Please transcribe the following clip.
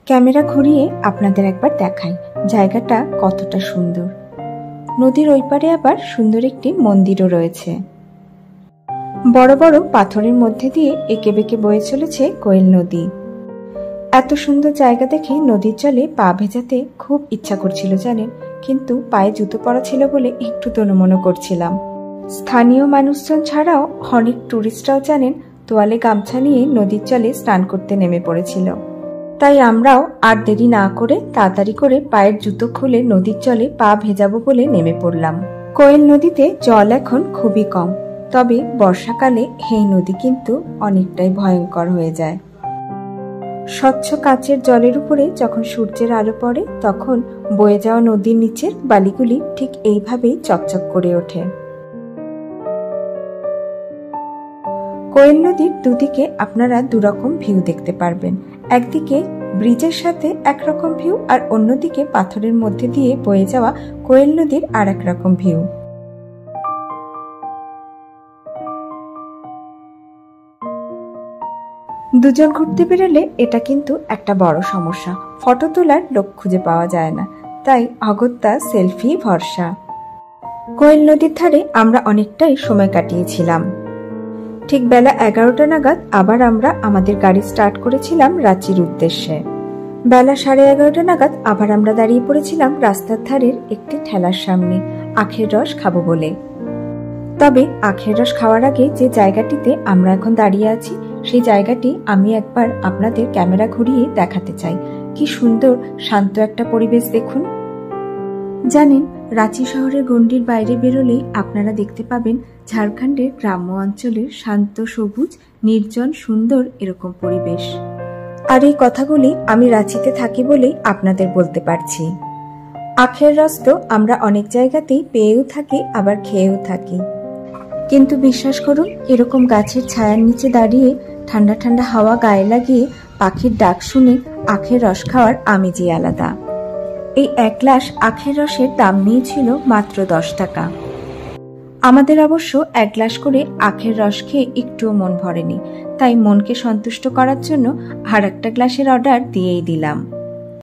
Camera ঘুরিয়ে আপনাদের একবার দেখাই জায়গাটা কতটা সুন্দর। নদীর ওই পারে আবার সুন্দর একটি মন্দিরও রয়েছে। বড় বড় পাথরের মধ্যে দিয়ে এঁকে বেঁকে বয়ে চলেছে কোয়েল নদী। এত সুন্দর জায়গা দেখে নদীর জলে পা ভেজাতে খুব ইচ্ছা করছিল জানেন, কিন্তু পায়ে জুতো পরা ছিল বলে একটু দোনমনো করছিলাম। স্থানীয় মানুষজন ছাড়াও অনেক টুরিস্টরাও জানেন তোয়ালে গামছা নিয়ে নদীর জলে স্নান করতে নেমে পড়েছিল। তাই আমরাও আর দেরি না করে তাড়াতাড়ি করে পায়ের জুতো খুলে নদীর জলে পা ভেজাবো বলে নেমে পড়লাম। কোয়েল নদীতে জল এখন খুবই কম, তবে বর্ষাকালে এই নদী কিন্তু অনেকটাই ভয়ঙ্কর হয়ে যায়। স্বচ্ছ কাচের জলের উপরে যখন সূর্যের আলো পড়ে তখন বয়ে যাওয়া নদীর নিচের বালিগুলি ঠিক এইভাবেই চকচক করে ওঠে। কোয়েল নদীর দুদিকে আপনারা দুরকম ভিউ দেখতে পারবেন। একদিকে ব্রিজের সাথে একরকম ভিউ, আর অন্যদিকে পাথরের মধ্যে দিয়ে বয়ে যাওয়া কোয়েল নদীর আর এক রকম ভিউ। দুজন ঘুরতে বেরোলে এটা কিন্তু একটা বড় সমস্যা, ফটো তোলার লোক খুঁজে পাওয়া যায় না, তাই অগত্যা সেলফি ভরসা। কোয়েল নদীর ধারে আমরা অনেকটাই সময় কাটিয়েছিলাম। ঠিক বেলা 11টা নাগাদ আবার আমরা আমাদের গাড়ি স্টার্ট করেছিলাম রাঁচির উদ্দেশ্যে। বেলা 11:30 নাগাদ আবার আমরা দাঁড়িয়ে পড়েছিলাম রাস্তার ধারের একটি ঠেলার সামনে আখের রস খাবো বলে। তবে আখের রস খাওয়ার আগে যে জায়গাটিতে আমরা এখন দাঁড়িয়ে আছি সেই জায়গাটি আমি একবার আপনাদের ক্যামেরা ঘুরিয়ে দেখাতে চাই। কি সুন্দর শান্ত একটা পরিবেশ দেখুন। জানেন, রাঁচি শহরের গণ্ডির বাইরে বেরোলেই আপনারা দেখতে পাবেন ঝাড়খণ্ডের গ্রাম্য অঞ্চলের শান্ত সবুজ নির্জন সুন্দর এরকম পরিবেশ। আর এই কথাগুলি আমি রাঁচিতে থাকি বলেই আপনাদের বলতে পারছি। আখের রস তো আমরা অনেক জায়গাতেই পেয়েও থাকি আবার খেয়েও থাকি, কিন্তু বিশ্বাস করুন এরকম গাছের ছায়ার নিচে দাঁড়িয়ে ঠান্ডা ঠান্ডা হাওয়া গায়ে লাগিয়ে পাখির ডাক শুনে আখের রস খাওয়ার আমেজই আলাদা। এই 1 গ্লাস আখের রসের দাম নিয়েছিল মাত্র 10 টাকা। আমাদের অবশ্য 1 গ্লাস করে আখের রস খেয়ে একটুও মন ভরেনি, তাই মনকে সন্তুষ্ট করার জন্য আর একটা গ্লাসের অর্ডার দিয়েই দিলাম।